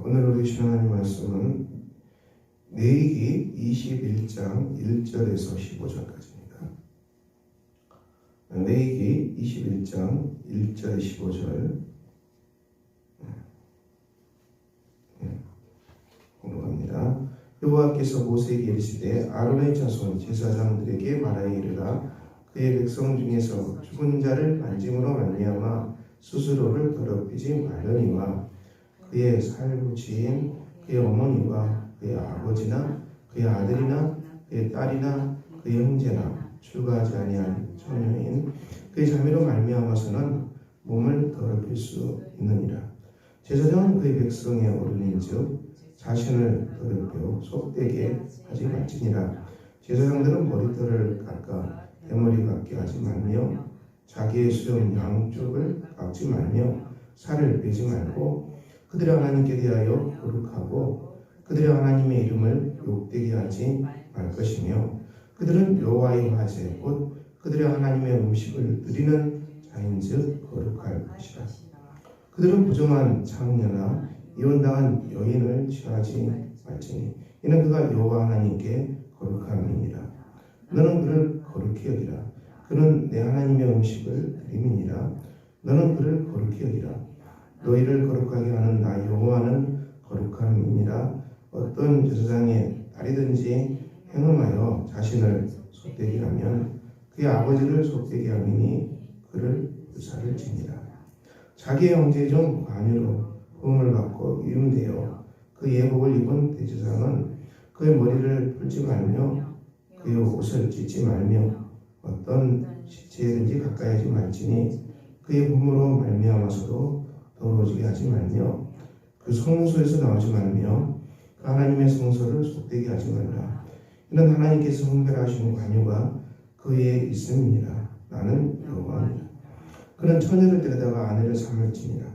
오늘 우리 신앙하는 말씀은 레위기 21장 1절에서 15절까지입니다. 레위기 21장 1절 15절 공독합니다. 여호와께서 모세에게 이르시되 아론의 자손 제사장들에게 말하여 이르라. 그의 백성 중에서 죽은 자를 만짐으로 말미암아 스스로를 더럽히지 말려니와 그의 살부치인 그의 어머니와 그의 아버지나 그의 아들이나 그의 딸이나 그의 형제나 출가하지 아니한 처녀인 그의 자매로 말미암아서는 몸을 더럽힐 수 있느니라. 제사장은 그의 백성의 어른인즉 자신을 더럽혀 속되게 하지 말지니라. 제사장들은 머리털을 깎아 대머리 같게 하지 말며 자기의 수염 양쪽을 깎지 말며 살을 빼지 말고 그들의 하나님께 대하여 거룩하고 그들의 하나님의 이름을 욕되게 하지 말 것이며 그들은 여호와의 화제 곧 그들의 하나님의 음식을 드리는 자인즉 거룩할 것이라. 그들은 부정한 창녀나 이혼당한 여인을 취하지 말지니 이는 그가 여호와 하나님께 거룩함이니라. 너는 그를 거룩히 여기라. 그는 내 하나님의 음식을 드림이니라. 너는 그를 거룩히 여기라. 너희를 거룩하게 하는 나 여호와는 거룩함이니라. 어떤 제사장의 딸이든지 행음하여 자신을 속되게 하면 그의 아버지를 속되게 함이니 그를 불사를 지니라. 자기의 형제 중 관유로 부음을 받고 위임되어 그의 복을 입은 대제사장은 그의 머리를 풀지 말며 그의 옷을 찢지 말며 어떤 시체든지 가까이 하지 말지니 그의 부모로 말미암아서도 더러워지게 하지 말며 그 성소에서 나오지 말며 그 하나님의 성소를 속되게 하지 말라. 이는 하나님께서 성별하신 관유가 그에 있음이니라. 나는 여호와니라. 그는 처녀를 데려다가 아내를 삼을지니라.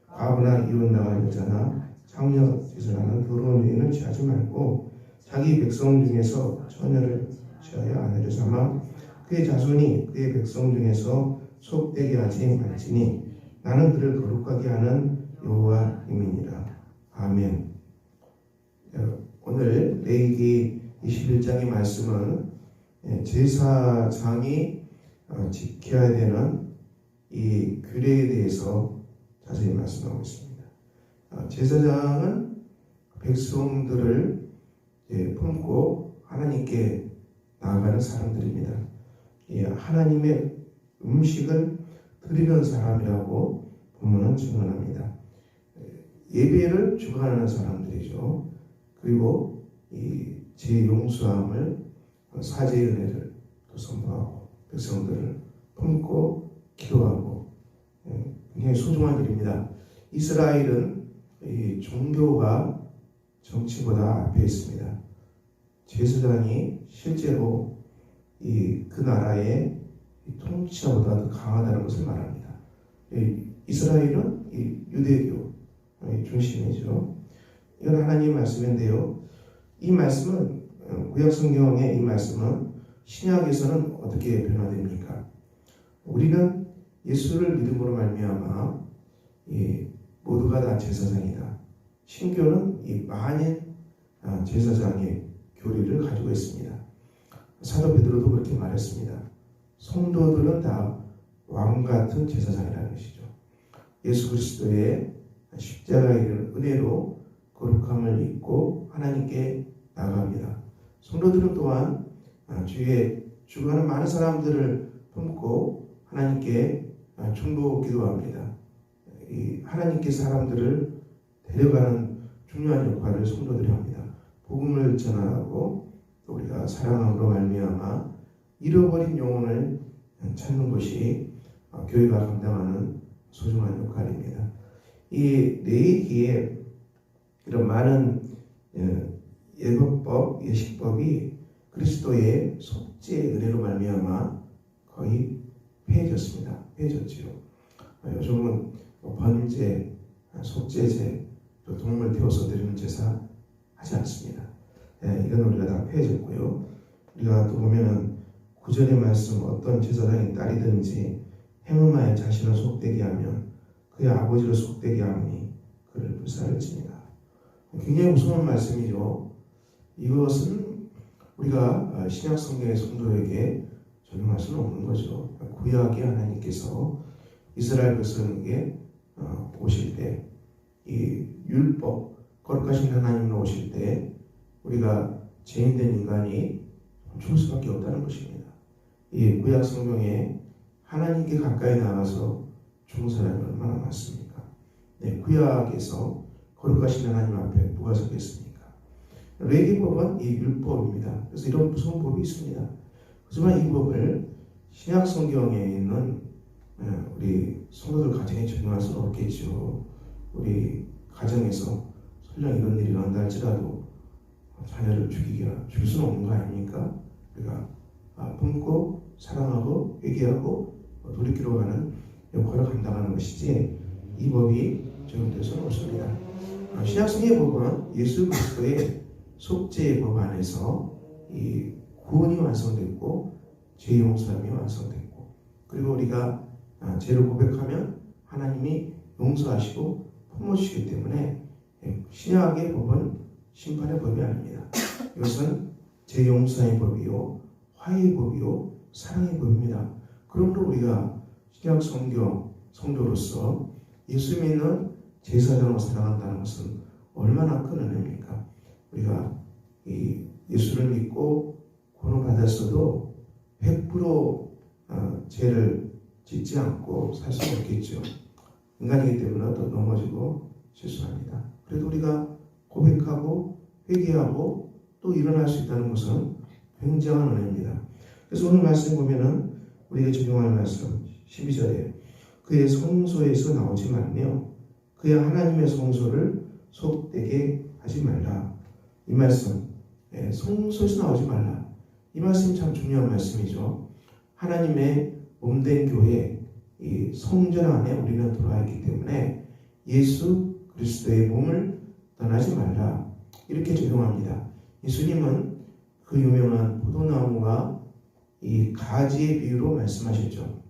과부나 이혼당한 여자나 장녀 제사라는 더러운 여인을 취하지 말고 자기 백성 중에서 처녀를 취하여 아내를 삼아 그의 자손이 그의 백성 중에서 속되게 하지 말지니 나는 그를 거룩하게 하는 여호와임이니라. 아멘. 오늘 레위기 21장의 말씀은 제사장이 지켜야 되는 이 규례에 대해서 자세히 말씀하고 있습니다. 제사장은 백성들을 품고 하나님께 나아가는 사람들입니다. 하나님의 음식을 드리는 사람이라고 본문은 증언합니다. 예배를 주관하는 사람들이죠. 그리고 이 죄용서함을 사죄의 은혜를 또 선포하고 백성들을 품고 기도하고 굉장히 소중한 일입니다. 이스라엘은 이 종교가 정치보다 앞에 있습니다. 제사장이 실제로 그 나라의 통치자보다 더 강하다는 것을 말합니다. 이스라엘은 유대교 중심이죠. 이건 하나님의 말씀인데요. 이 말씀은 구약 성경의 이 말씀은 신약에서는 어떻게 변화됩니까? 우리는 예수를 믿음으로 말미암아 모두가 다 제사장이다. 신교는 이 만인 제사장의 교리를 가지고 있습니다. 사도 베드로도 그렇게 말했습니다. 성도들은 다 왕 같은 제사장이라는 것이죠. 예수 그리스도의 십자가의 은혜로 거룩함을 입고 하나님께 나아갑니다. 성도들은 또한 주위에 주변의 많은 사람들을 품고 하나님께 중보 기도합니다. 하나님께 사람들을 데려가는 중요한 역할을 성도들이 합니다. 복음을 전하고 또 우리가 사랑함으로 말미암아 잃어버린 영혼을 찾는 것이 교회가 감당하는 소중한 역할입니다. 이 레위기에 이런 많은 예법법, 예식법이 그리스도의 속죄의 은혜로 말미암아 거의 폐해졌습니다. 폐해졌지요. 요즘은 번제, 속죄제, 또 동물 태워서 드리는 제사 하지 않습니다. 이건 우리가 다 폐해졌고요. 우리가 또 보면은 구절의 말씀 어떤 제사장의 딸이든지 행음하여 자신을 속되게 하면 그의 아버지를 속되게 하니 그를 불사를 지니라. 굉장히 무서운 말씀이죠. 이것은 우리가 신약 성경의 성도에게 적용할 수는 없는 거죠. 구약의 하나님께서 이스라엘 백성에게 오실 때, 이 율법, 거룩하신 하나님으로 오실 때 우리가 죄인된 인간이 죽을 수밖에 없다는 것입니다. 이 구약 성경에 하나님께 가까이 나가서 죽은 사람이 얼마나 많습니까? 네, 구약에서 거룩하신 하나님 앞에 누가 서겠습니까? 레위기법은 이 율법입니다. 그래서 이런 무서운 법이 있습니다. 하지만 이 법을 신약 성경에 있는 우리 성도들 가정에 적용할 수는 없겠죠. 우리 가정에서 설령 이런 일이 일어난다 할지라도 자녀를 죽일 수는 없는 거 아닙니까? 우리가 품고 사랑하고 회개하고 돌이키러 가는 역할을 감당하는 것이지 이 법이 적용될 수는 없습니다. 신약성의 법은 예수 그리스도의 속죄의 법 안에서 이 구원이 완성됐고 죄 용서함이 완성됐고 그리고 우리가 죄를 고백하면 하나님이 용서하시고 품어주시기 때문에 신약의 법은 심판의 법이 아닙니다. 이것은 죄 용서의 법이요 화해의 법이요 사랑의 법입니다. 그러므로 우리가 신약 성경 성도로서 예수 믿는 제사장으로 살아간다는 것은 얼마나 큰 은혜입니까? 우리가 이 예수를 믿고 구원받았어도 100% 죄를 짓지 않고 살 수는 없겠죠. 인간이기 때문에 또 넘어지고 실수합니다. 그래도 우리가 고백하고 회개하고 또 일어날 수 있다는 것은 굉장한 은혜입니다. 그래서 오늘 말씀 보면은 우리가 적용할 말씀 12절에 그의 성소에서 나오지 말며 그의 하나님의 성소를 속되게 하지 말라. 이 말씀 성소에서 나오지 말라. 이 말씀이 참 중요한 말씀이죠. 하나님의 몸된 교회 이 성전 안에 우리는 들어와 있기 때문에 예수 그리스도의 몸을 떠나지 말라. 이렇게 적용합니다. 예수님은 그 유명한 포도나무와 이 가지의 비유로 말씀하셨죠.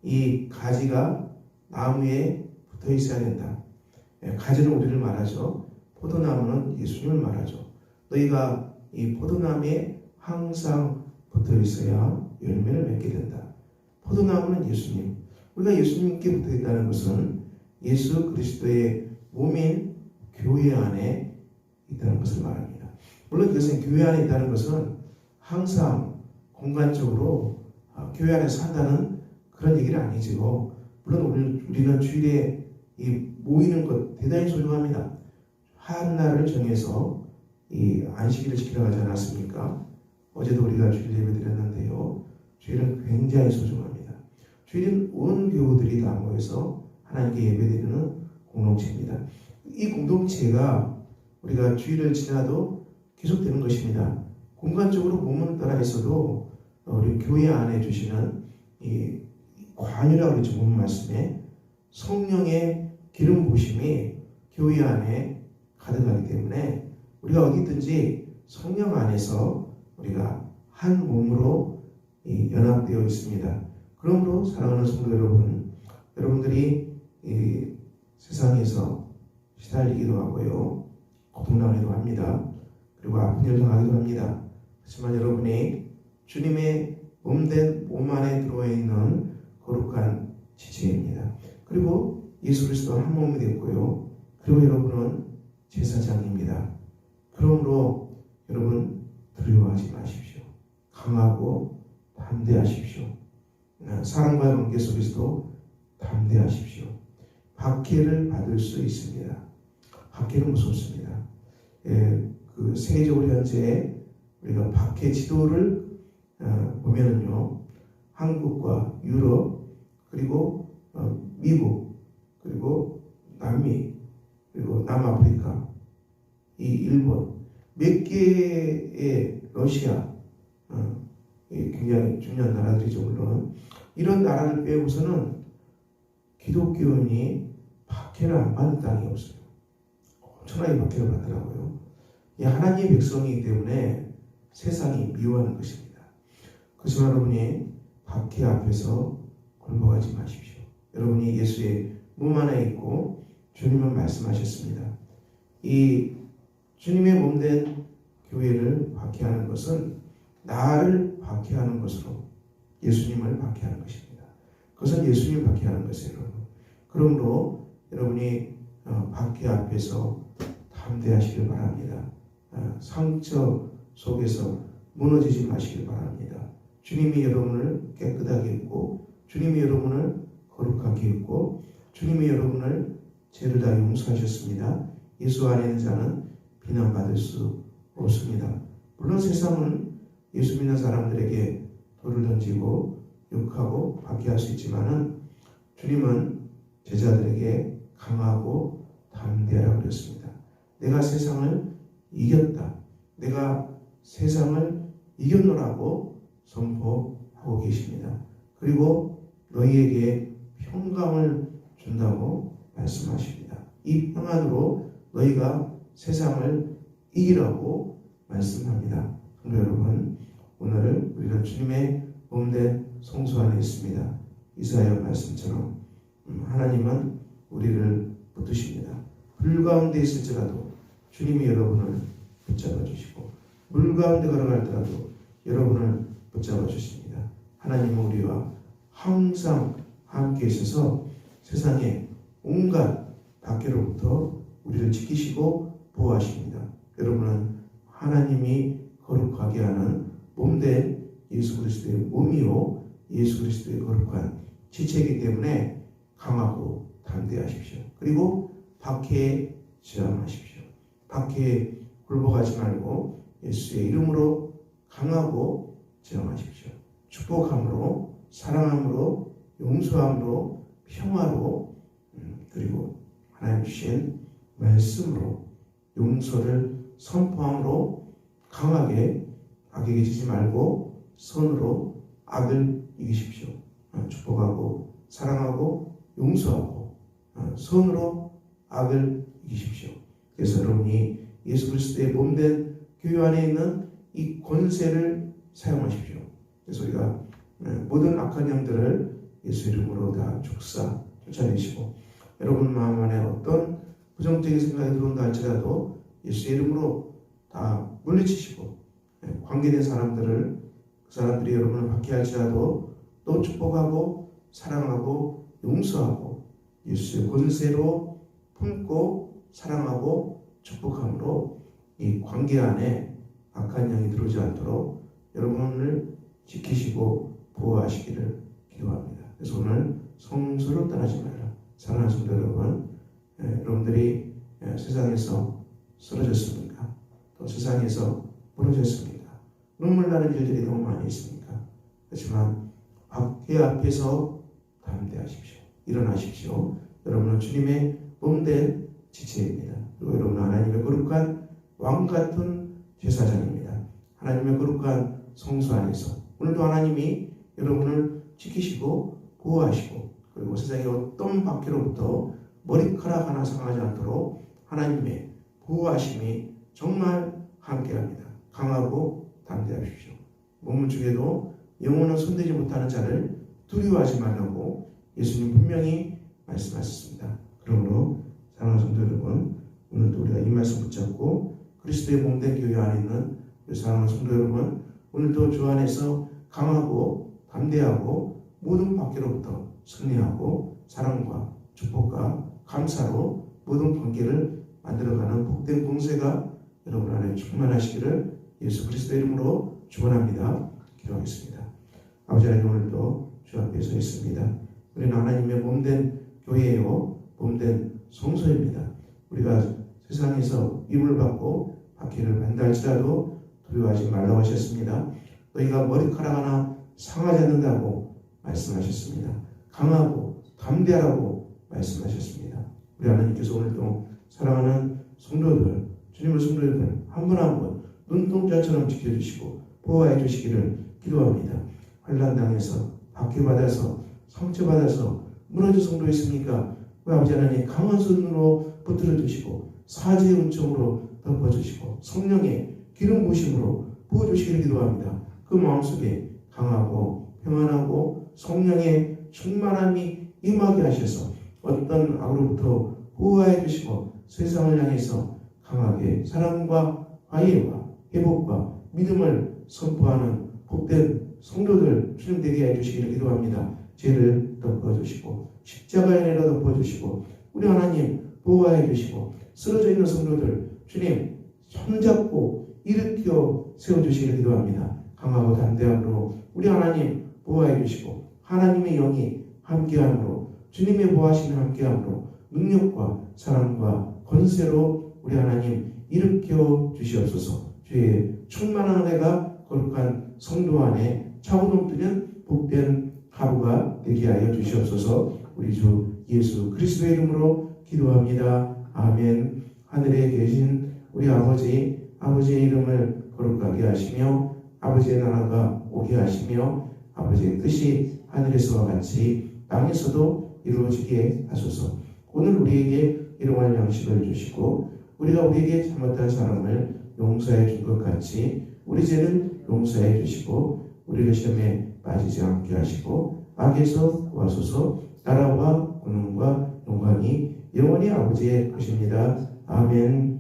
이 가지가 나무에 붙어 있어야 된다. 가지는 우리를 말하죠. 포도나무는 예수님을 말하죠. 너희가 이 포도나무에 항상 붙어 있어야 열매를 맺게 된다. 포도나무는 예수님. 우리가 예수님께 붙어 있다는 것은 예수 그리스도의 몸인 교회 안에 있다는 것을 말합니다. 물론 이것은 교회 안에 있다는 것은 항상 공간적으로 교회 안에 산다는 그런 얘기는 아니지요. 물론 우리는 주일에 이 모이는 것 대단히 소중합니다. 한 날을 정해서 이 안식일을 지키러 가지 않았습니까? 어제도 우리가 주일 예배 드렸는데요. 주일은 굉장히 소중합니다. 주일은 온 교우들이 다 모여서 하나님께 예배드리는 공동체입니다. 이 공동체가 우리가 주일을 지나도 계속되는 것입니다. 공간적으로 몸은 떠나 있어도 우리 교회 안에 주시는 이 관유라고 그러죠. 본 말씀에 성령의 기름 부심이 교회 안에 가득하기 때문에 우리가 어디든지 성령 안에서 우리가 한 몸으로 연합되어 있습니다. 그러므로 사랑하는 성도 여러분, 여러분들이 이 세상에서 시달리기도 하고요, 고통당하기도 합니다. 그리고 아픈 일을 당하기도 합니다. 하지만 여러분이 주님의 몸된 몸 안에 들어와 있는 거룩한 지체입니다. 그리고 예수 그리스도 한 몸이 됐고요. 그리고 여러분은 제사장입니다. 그러므로 여러분 두려워하지 마십시오. 강하고 담대하십시오. 사랑과의 관계 속에서도 담대하십시오. 박해를 받을 수 있습니다. 박해는 무섭습니다. 그 세계적으로 현재 우리가 박해 지도를 보면은요, 한국과 유럽 그리고 미국 그리고 남미 그리고 남아프리카 이 일본 몇 개의 러시아 굉장히 중요한 나라들이죠. 물론 이런 나라를 빼고서는 기독교인이 박해를 안 받는 땅이 없어요. 엄청나게 박해를 받더라고요. 이 하나님의 백성이기 때문에 세상이 미워하는 것입니다. 그래서 여러분이 박해 앞에서 굴복하지 마십시오. 여러분이 예수의 몸 안에 있고 주님은 말씀하셨습니다. 이 주님의 몸된 교회를 박해하는 것은 나를 박해하는 것으로 예수님을 박해하는 것입니다. 그것은 예수님을 박해하는 것이에요, 여러분. 그러므로 여러분이 박해 앞에서 담대하시길 바랍니다. 상처 속에서 무너지지 마시길 바랍니다. 주님이 여러분을 깨끗하게 했고, 주님이 여러분을 거룩하게 했고, 주님이 여러분을 죄를 다 용서하셨습니다. 예수 안에 있는 자는 비난받을 수 없습니다. 물론 세상은 예수 믿는 사람들에게 돌을 던지고 욕하고 박해할 수 있지만은 주님은 제자들에게 강하고 담대하라고 그랬습니다. 내가 세상을 이겼다. 내가 세상을 이겼노라고 선포하고 계십니다. 그리고 너희에게 평강을 준다고 말씀하십니다. 이 평안으로 너희가 세상을 이기라고 말씀합니다. 성도 여러분, 오늘 우리는 주님의 몸된 성소 안에 있습니다. 이사야 말씀처럼 하나님은 우리를 붙드십니다. 불 가운데 있을지라도 주님이 여러분을 붙잡아 주시고, 물 가운데 걸어갈지라도 여러분을 붙잡아 주십니다. 하나님은 우리와 항상 함께 있어서 세상의 온갖 박해로부터 우리를 지키시고 보호하십니다. 여러분은 하나님이 거룩하게 하는 몸된 예수 그리스도의 몸이요 예수 그리스도의 거룩한 지체이기 때문에 강하고 담대하십시오. 그리고 박해에 저항하십시오. 박해에 굴복하지 말고 예수의 이름으로 강하고 저항하십시오. 축복함으로, 사랑함으로, 용서함으로, 평화로, 그리고 하나님 주신 말씀으로 용서를 선포함으로 강하게 악에게 지지 말고 선으로 악을 이기십시오. 축복하고 사랑하고 용서하고 선으로 악을 이기십시오. 그래서 여러분이 예수 그리스도의 몸된 교회 안에 있는 이 권세를 사용하십시오. 그래서 우리가 모든 악한 영들을 예수 이름으로 다 쫓아내시고, 여러분 마음 안에 어떤 부정적인 생각이 들어온다 할지라도 예수 이름으로 다 물리치시고, 관계된 사람들을, 그 사람들이 여러분을 박해할지라도 또 축복하고 사랑하고 용서하고 예수의 권세로 품고 사랑하고 축복함으로 이 관계 안에 악한 영이 들어오지 않도록 여러분을 지키시고 보호하시기를 기도합니다. 그래서 오늘 성소를 떠나지 말라. 사랑하는 성도 여러분, 여러분들이 세상에서 쓰러졌습니까? 또 세상에서 무너졌습니까? 눈물 나는 일들이 너무 많이 있습니까? 그렇지만 박해 앞에서 담대하십시오. 일어나십시오. 여러분은 주님의 몸된 지체입니다. 그리고 여러분은 하나님의 거룩한 왕같은 제사장입니다. 하나님의 거룩한 성소 안에서 오늘도 하나님이 여러분을 지키시고 보호하시고, 그리고 세상의 어떤 박해로부터 머리카락 하나 상하지 않도록 하나님의 보호하심이 정말 함께합니다. 강하고 담대하십시오. 몸을 중에도 영혼은 손대지 못하는 자를 두려워하지 말라고 예수님 분명히 말씀하셨습니다. 그러므로 사랑하는 성도 여러분, 오늘도 우리가 이 말씀 붙잡고 그리스도의 몸된 교회 안에 있는 우리 사랑하는 성도 여러분, 오늘도 주 안에서 강하고 담대하고 모든 박해로부터 승리하고 사랑과 축복과 감사로 모든 관계를 만들어가는 복된 공세가 여러분 안에 충만하시기를 예수 그리스도의 이름으로 축원합니다. 기도하겠습니다. 아버지 하나님, 오늘도 주 앞에 서 있습니다. 우리는 하나님의 몸된 교회요 몸된 성소입니다. 우리가 세상에서 위임을 받고 박해를 받는다 할지라도 두려워하지 말라고 하셨습니다. 너희가 머리카락 하나 상하지 않는다고 말씀하셨습니다. 강하고 담대하라고 말씀하셨습니다. 우리 하나님께서 오늘도 사랑하는 성도들, 주님의 성도들 한 분 한 분 눈동자처럼 지켜주시고 보호해 주시기를 기도합니다. 환난당해서 박해받아서 상처받아서 무너진 성도 있습니까? 그 아버지 하나님 강한 손으로 붙들어 주시고 사지의 은총으로 덮어주시고 성령의 기름 부으심으로 부어주시기를 기도합니다. 그 마음속에 강하고 평안하고 성령의 충만함이 임하게 하셔서 어떤 악으로부터 보호해 주시고 세상을 향해서 강하게 사랑과 화해와 회복과 믿음을 선포하는 복된 성도들 주님 되게 해주시기를 기도합니다. 죄를 덮어주시고 십자가의 은혜로 덮어주시고 우리 하나님 보호해 주시고 쓰러져 있는 성도들 주님 손잡고 일으켜 세워주시기를 기도합니다. 강하고 담대함으로 우리 하나님 보호해 주시고 하나님의 영이 함께함으로 주님의 보호하심이 함께함으로 능력과 사랑과 권세로 우리 하나님 일으켜 주시옵소서. 주의 충만한 은혜가 거룩한 성도 안에 차고 넘치는 복된 하루가 되게 하여 주시옵소서. 우리 주 예수 그리스도의 이름으로 기도합니다. 아멘. 하늘에 계신 우리 아버지의 이름을 거룩하게 하시며 아버지의 나라가 오게 하시며 아버지의 뜻이 하늘에서와 같이 땅에서도 이루어지게 하소서. 오늘 우리에게 일용할 양식을 주시고 우리가 우리에게 잘못한 사람을 용서해 준 것 같이 우리 죄를 용서해 주시고 우리를 시험에 빠지지 않게 하시고 악에서 구하소서. 나라와 권능과 영광이 영원히 아버지의 것입니다. 아멘.